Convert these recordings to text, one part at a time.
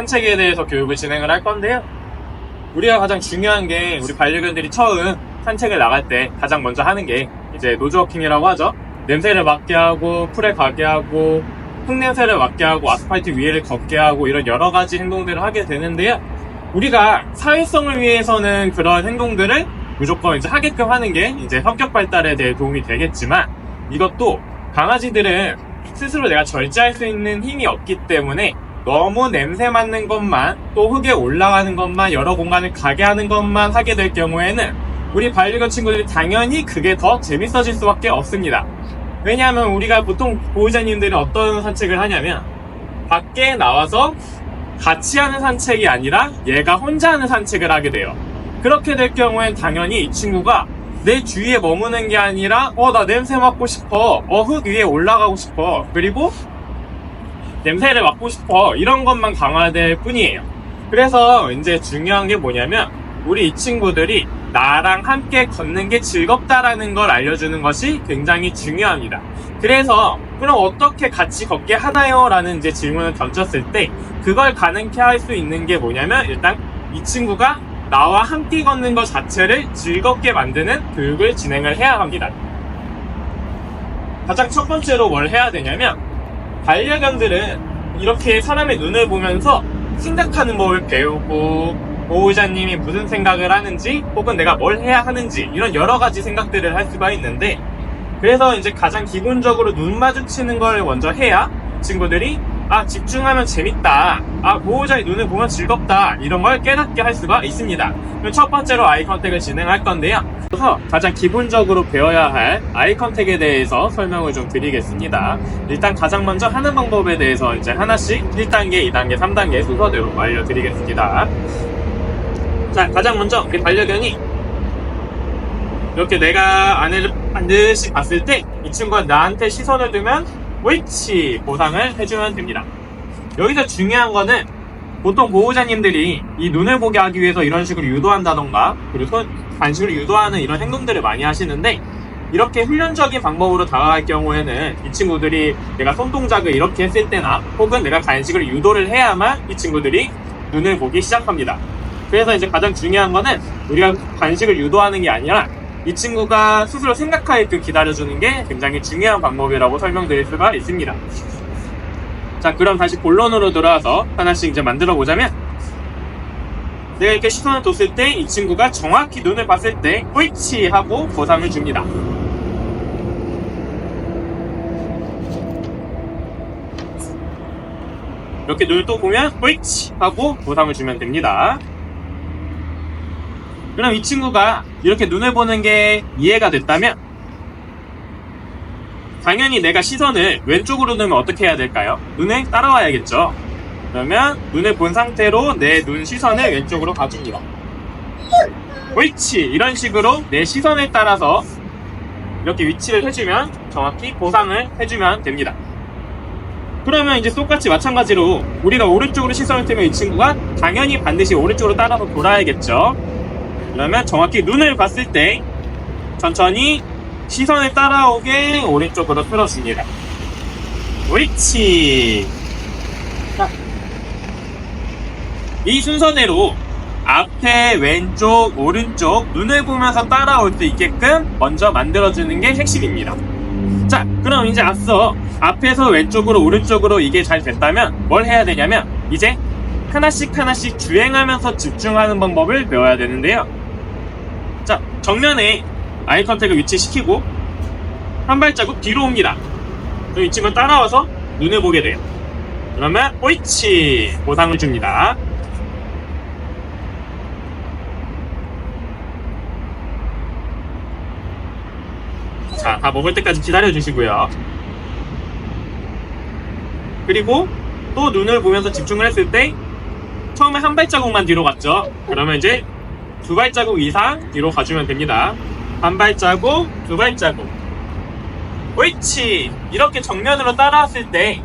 산책에 대해서 교육을 진행을 할 건데요. 우리가 가장 중요한 게 우리 반려견들이 처음 산책을 나갈 때 가장 먼저 하는 게 이제 노즈워킹이라고 하죠. 냄새를 맡게 하고 풀에 가게 하고 흙냄새를 맡게 하고 아스팔트 위를 걷게 하고 이런 여러 가지 행동들을 하게 되는데요. 우리가 사회성을 위해서는 그런 행동들을 무조건 이제 하게끔 하는 게 이제 성격 발달에 대해 도움이 되겠지만, 이것도 강아지들은 스스로 내가 절제할 수 있는 힘이 없기 때문에 너무 냄새 맡는 것만, 또 흙에 올라가는 것만, 여러 공간을 가게 하는 것만 하게 될 경우에는 우리 반려견 친구들이 당연히 그게 더 재밌어질 수밖에 없습니다. 왜냐하면 우리가 보통 보호자님들은 어떤 산책을 하냐면 밖에 나와서 같이 하는 산책이 아니라 얘가 혼자 하는 산책을 하게 돼요. 그렇게 될 경우엔 당연히 이 친구가 내 주위에 머무는 게 아니라 나 냄새 맡고 싶어, 흙 위에 올라가고 싶어, 그리고 냄새를 맡고 싶어, 이런 것만 강화될 뿐이에요. 그래서 이제 중요한 게 뭐냐면 우리 이 친구들이 나랑 함께 걷는 게 즐겁다라는 걸 알려주는 것이 굉장히 중요합니다. 그래서 그럼 어떻게 같이 걷게 하나요? 라는 이제 질문을 던졌을 때 그걸 가능케 할 수 있는 게 뭐냐면 일단 이 친구가 나와 함께 걷는 것 자체를 즐겁게 만드는 교육을 진행을 해야 합니다. 가장 첫 번째로 뭘 해야 되냐면 반려견들은 이렇게 사람의 눈을 보면서 생각하는 법을 배우고 보호자님이 무슨 생각을 하는지 혹은 내가 뭘 해야 하는지 이런 여러 가지 생각들을 할 수가 있는데, 그래서 이제 가장 기본적으로 눈 마주치는 걸 먼저 해야 친구들이 집중하면 재밌다, 보호자의 눈을 보면 즐겁다, 이런 걸 깨닫게 할 수가 있습니다. 그럼 첫 번째로 아이 컨택을 진행할 건데요. 그래서 가장 기본적으로 배워야 할 아이 컨택에 대해서 설명을 좀 드리겠습니다. 일단 가장 먼저 하는 방법에 대해서 이제 하나씩 1단계, 2단계, 3단계 순서대로 알려드리겠습니다. 자, 가장 먼저 우리 반려견이 이렇게 내가 아내를 반드시 봤을 때 이 친구가 나한테 시선을 두면 옳지 보상을 해주면 됩니다. 여기서 중요한 거는 보통 보호자님들이 이 눈을 보게 하기 위해서 이런 식으로 유도한다던가 그리고 간식을 유도하는 이런 행동들을 많이 하시는데, 이렇게 훈련적인 방법으로 다가갈 경우에는 이 친구들이 내가 손동작을 이렇게 했을 때나 혹은 내가 간식을 유도를 해야만 이 친구들이 눈을 보기 시작합니다. 그래서 이제 가장 중요한 거는 우리가 간식을 유도하는 게 아니라 이 친구가 스스로 생각하게끔 기다려주는 게 굉장히 중요한 방법이라고 설명드릴 수가 있습니다. 자, 그럼 다시 본론으로 돌아와서 하나씩 이제 만들어 보자면, 내가 이렇게 시선을 뒀을 때 이 친구가 정확히 눈을 봤을 때 옳지 하고 보상을 줍니다. 이렇게 눈을 또 보면 옳지 하고 보상을 주면 됩니다. 그럼 이 친구가 이렇게 눈을 보는 게 이해가 됐다면 당연히 내가 시선을 왼쪽으로 두면 어떻게 해야 될까요? 눈에 따라와야겠죠. 그러면 눈을 본 상태로 내 눈 시선을 왼쪽으로 가줍니다. 옳지! 이런 식으로 내 시선에 따라서 이렇게 위치를 해주면 정확히 보상을 해주면 됩니다. 그러면 이제 똑같이 마찬가지로 우리가 오른쪽으로 시선을 뜨면 이 친구가 당연히 반드시 오른쪽으로 따라서 돌아야겠죠. 그러면 정확히 눈을 봤을 때 천천히 시선을 따라오게 오른쪽으로 틀어줍니다. 옳지. 자, 이 순서대로 앞에 왼쪽 오른쪽 눈을 보면서 따라올 수 있게끔 먼저 만들어주는 게 핵심입니다. 자, 그럼 이제 앞서 앞에서 왼쪽으로 오른쪽으로 이게 잘 됐다면 뭘 해야 되냐면 이제 하나씩 하나씩 주행하면서 집중하는 방법을 배워야 되는데요. 자, 정면에 아이 컨택을 위치시키고 한 발자국 뒤로 옵니다. 그럼 이 친구가 따라와서 눈을 보게 돼요. 그러면 옳지 보상을 줍니다. 자, 다 먹을 때까지 기다려주시고요. 그리고 또 눈을 보면서 집중을 했을 때 처음에 한 발자국만 뒤로 갔죠. 그러면 이제 두 발자국 이상 뒤로 가주면 됩니다. 한 발자국, 두 발자국. 옳지! 이렇게 정면으로 따라왔을 때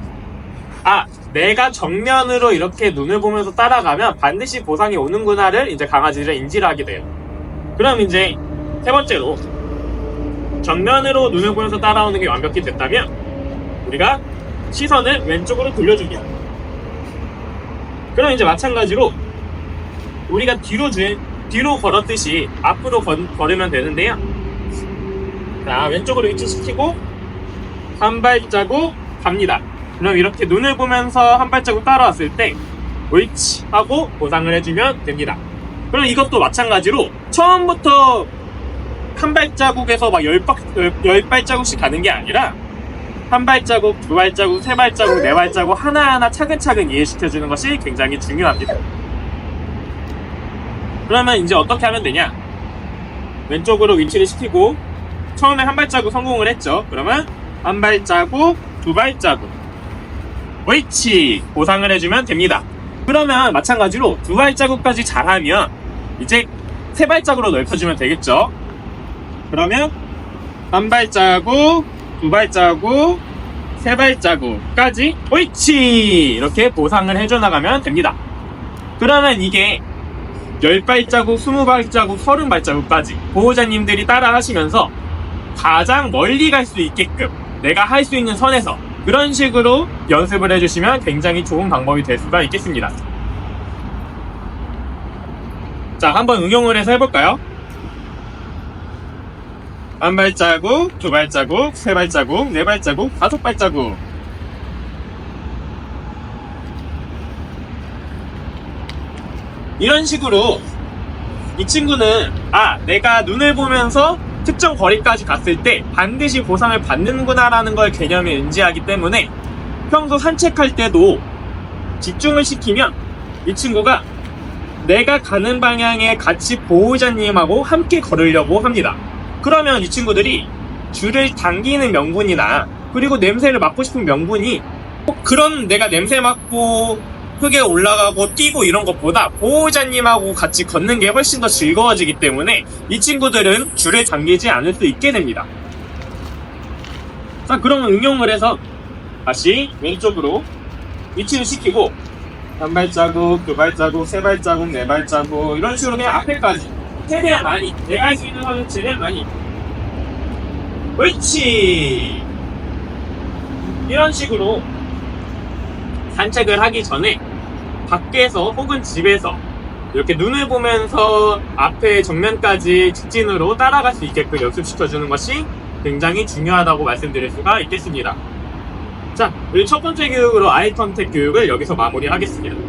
내가 정면으로 이렇게 눈을 보면서 따라가면 반드시 보상이 오는구나를 이제 강아지들은 인지를 하게 돼요. 그럼 이제 세 번째로 정면으로 눈을 보면서 따라오는 게 완벽히 됐다면 우리가 시선을 왼쪽으로 돌려줍니다. 그럼 이제 마찬가지로 우리가 뒤로 걸었듯이 앞으로 걸으면 되는데요. 자, 왼쪽으로 위치시키고 한 발자국 갑니다. 그럼 이렇게 눈을 보면서 한 발자국 따라왔을 때 옳지 하고 보상을 해주면 됩니다. 그럼 이것도 마찬가지로 처음부터 한 발자국에서 막 10발자국씩 가는 게 아니라 한 발자국, 두 발자국, 세 발자국, 네 발자국 하나하나 차근차근 이해시켜주는 것이 굉장히 중요합니다. 그러면 이제 어떻게 하면 되냐? 왼쪽으로 위치를 시키고 처음에 한 발자국 성공을 했죠. 그러면 한 발자국, 두 발자국 옳지! 보상을 해주면 됩니다. 그러면 마찬가지로 두 발자국까지 잘하면 이제 세 발자국으로 넓혀주면 되겠죠. 그러면 한 발자국, 두 발자국, 세 발자국까지 옳지! 이렇게 보상을 해줘 나가면 됩니다. 그러면 이게 10발자국, 20발자국, 30발자국까지 보호자님들이 따라 하시면서 가장 멀리 갈 수 있게끔 내가 할 수 있는 선에서 그런 식으로 연습을 해주시면 굉장히 좋은 방법이 될 수가 있겠습니다. 자, 한번 응용을 해서 해볼까요? 한 발자국, 두 발자국, 세 발자국, 네 발자국, 다섯 발자국. 이런 식으로 이 친구는 내가 눈을 보면서 특정 거리까지 갔을 때 반드시 보상을 받는구나 라는 걸 개념에 인지하기 때문에 평소 산책할 때도 집중을 시키면 이 친구가 내가 가는 방향에 같이 보호자님하고 함께 걸으려고 합니다. 그러면 이 친구들이 줄을 당기는 명분이나 그리고 냄새를 맡고 싶은 명분이 그런 내가 냄새 맡고 흙에 올라가고 뛰고 이런 것보다 보호자님하고 같이 걷는 게 훨씬 더 즐거워지기 때문에 이 친구들은 줄을 당기지 않을 수 있게 됩니다. 자, 그러면 응용을 해서 다시 왼쪽으로 위치를 시키고 한 발자국, 두 발자국, 세 발자국, 네 발자국 이런 식으로 그냥 앞에까지 최대한 많이 내가 할 수 있는 거는 최대한 많이 옳지! 이런 식으로 산책을 하기 전에 밖에서 혹은 집에서 이렇게 눈을 보면서 앞에 정면까지 직진으로 따라갈 수 있게끔 연습시켜주는 것이 굉장히 중요하다고 말씀드릴 수가 있겠습니다. 자, 우리 첫 번째 교육으로 아이 컨택 교육을 여기서 마무리하겠습니다.